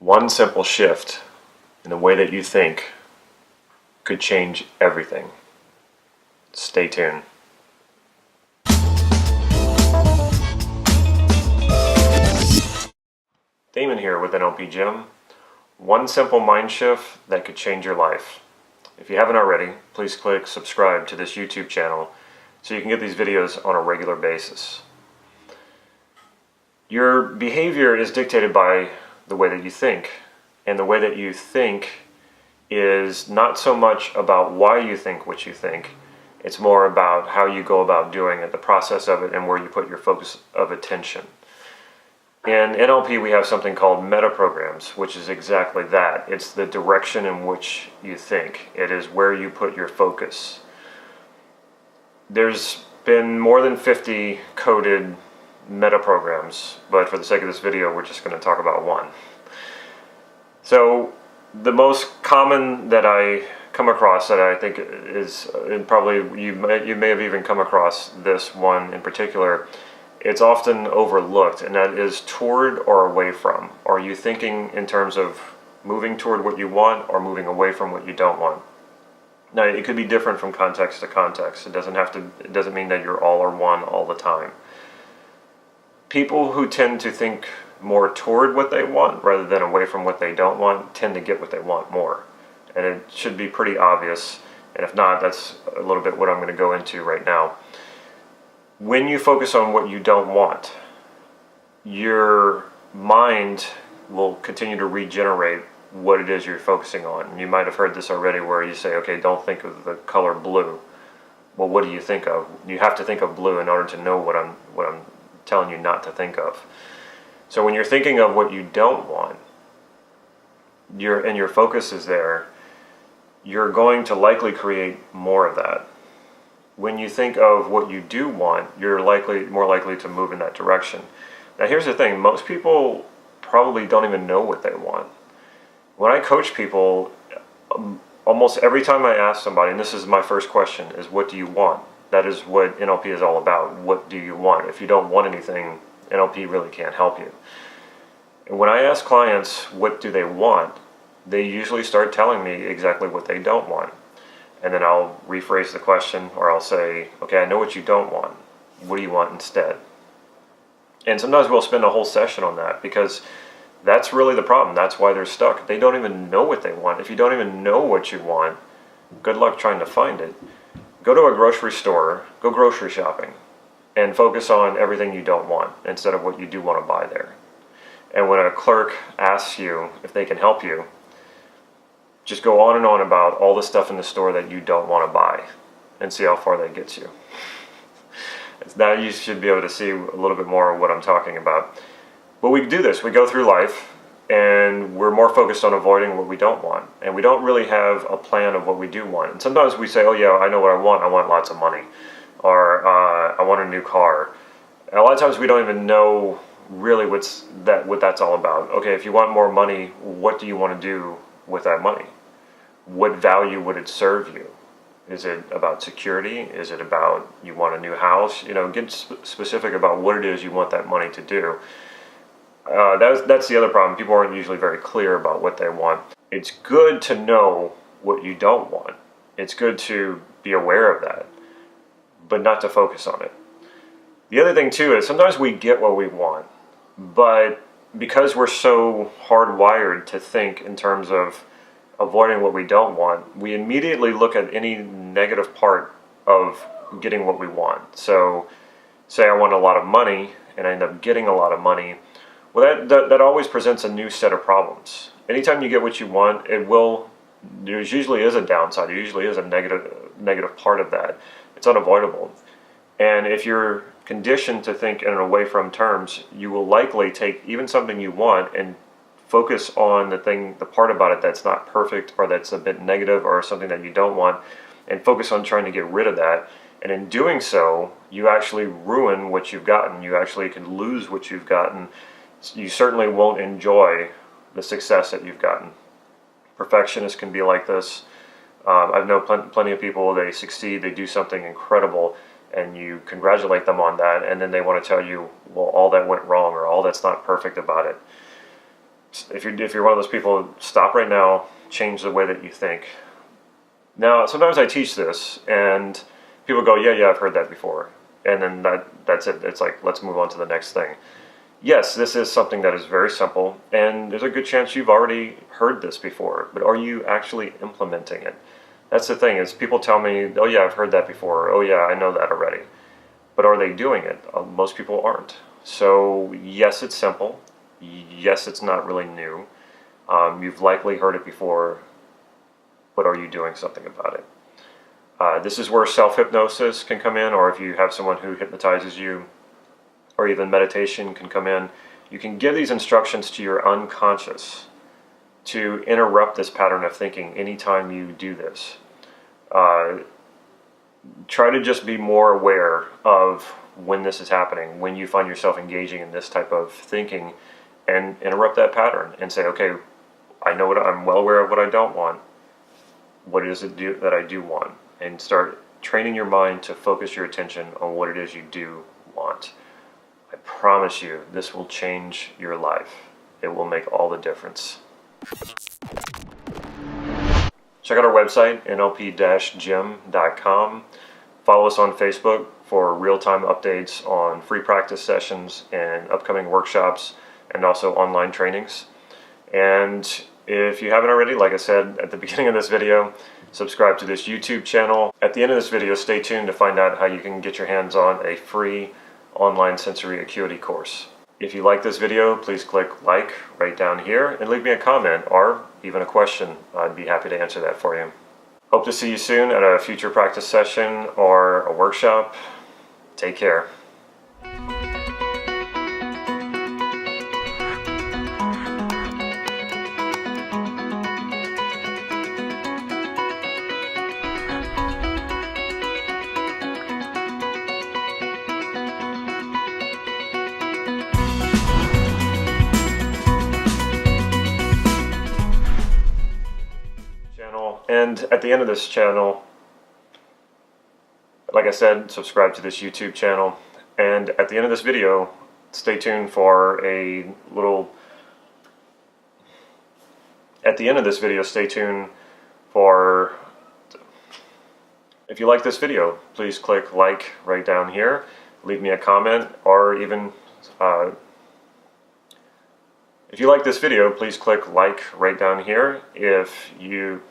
One simple shift in the way that you think could change everything. Stay tuned. Damon here with NLP Gym. One simple mind shift that could change your life. If you haven't already, please click subscribe to this YouTube channel so you can get these videos on a regular basis. Your behavior is dictated by the way that you think, and the way that you think is not so much about why you think what you think. It's more about how you go about doing it, the process of it, and where you put your focus of attention. In NLP, we have something called meta programs, which is exactly that. It's the direction in which you think. It is where you put your focus. There's been more than 50 coded meta programs, but for the sake of this video, we're just going to talk about one. So the most common that I come across that I think is, and probably you may have even come across this one in particular, it's often overlooked, and that is toward or away from. Are you thinking in terms of moving toward what you want or moving away from what you don't want? Now, it could be different from context to context. It doesn't mean that you're all or one all the time. People who tend to think more toward what they want rather than away from what they don't want tend to get what they want more. And it should be pretty obvious. And if not, that's a little bit what I'm going to go into right now. When you focus on what you don't want, your mind will continue to regenerate what it is you're focusing on. You might have heard this already where you say, okay, don't think of the color blue. Well, what do you think of? You have to think of blue in order to know what I'm telling you not to think of. So when you're thinking of what you don't want, and your focus is there, you're going to likely create more of that. When you think of what you do want, you're more likely to move in that direction. Now here's the thing, most people probably don't even know what they want. When I coach people, almost every time I ask somebody, and this is my first question, is what do you want? That is what NLP is all about. What do you want? If you don't want anything, NLP really can't help you. And when I ask clients what do they want, they usually start telling me exactly what they don't want. And then I'll rephrase the question, or I'll say, okay, I know what you don't want. What do you want instead? And sometimes we'll spend a whole session on that because that's really the problem. That's why they're stuck. They don't even know what they want. If you don't even know what you want, good luck trying to find it. Go to a grocery store, go grocery shopping, and focus on everything you don't want instead of what you do want to buy there. And when a clerk asks you if they can help you, just go on and on about all the stuff in the store that you don't want to buy and see how far that gets you. Now you should be able to see a little bit more of what I'm talking about. But we do this. We go through life and we're more focused on avoiding what we don't want. And we don't really have a plan of what we do want. And sometimes we say, oh yeah, I know what I want. I want lots of money. Or I want a new car. And a lot of times we don't even know really what that's all about. Okay, if you want more money, what do you want to do with that money? What value would it serve you? Is it about security? Is it about you want a new house? Get specific about what it is you want that money to do. That's the other problem. People aren't usually very clear about what they want. It's good to know what you don't want. It's good to be aware of that, but not to focus on it. The other thing too is sometimes we get what we want, but because we're so hardwired to think in terms of avoiding what we don't want, we immediately look at any negative part of getting what we want. So say I want a lot of money and I end up getting a lot of money. Well, that always presents a new set of problems. Anytime you get what you want, there usually is a downside. There usually is a negative part of that. It's unavoidable. And if you're conditioned to think in away from terms, you will likely take even something you want and focus on the part about it that's not perfect or that's a bit negative or something that you don't want, and focus on trying to get rid of that. And in doing so, you actually ruin what you've gotten. You actually can lose what you've gotten. You certainly won't enjoy the success that you've gotten. Perfectionists can be like this. I've known plenty of people, they succeed, they do something incredible, and you congratulate them on that, and then they want to tell you, well, all that went wrong or all that's not perfect about it. if you're one of those people, stop right now, change the way that you think. Now, sometimes I teach this, and people go, yeah, I've heard that before. And then that's it. It's like, let's move on to the next thing. Yes, this is something that is very simple, and there's a good chance you've already heard this before, but are you actually implementing it? That's the thing, is people tell me, oh yeah, I've heard that before, oh yeah, I know that already. But are they doing it? Most people aren't. So yes, it's simple. Yes, it's not really new. You've likely heard it before, but are you doing something about it? This is where self-hypnosis can come in, or if you have someone who hypnotizes you, or even meditation can come in. You can give these instructions to your unconscious to interrupt this pattern of thinking anytime you do this. Try to just be more aware of when this is happening, when you find yourself engaging in this type of thinking, and interrupt that pattern and say, okay, I'm well aware of what I don't want. What is it that I do want? And start training your mind to focus your attention on what it is you do want. I promise you, this will change your life. It will make all the difference. Check out our website, nlp-gym.com. Follow us on Facebook for real-time updates on free practice sessions and upcoming workshops, and also online trainings. And if you haven't already, like I said at the beginning of this video, subscribe to this YouTube channel. At the end of this video, stay tuned to find out how you can get your hands on a free online sensory acuity course. If you like this video, please click like right down here and leave me a comment or even a question. I'd be happy to answer that for you. Hope to see you soon at a future practice session or a workshop. Take care. And at the end of this channel, like I said, subscribe to this YouTube channel. And at the end of this video, stay tuned for a little... At the end of this video, stay tuned for... If you like this video, please click like right down here. Leave me a comment, or even... If you like this video, please click like right down here. If you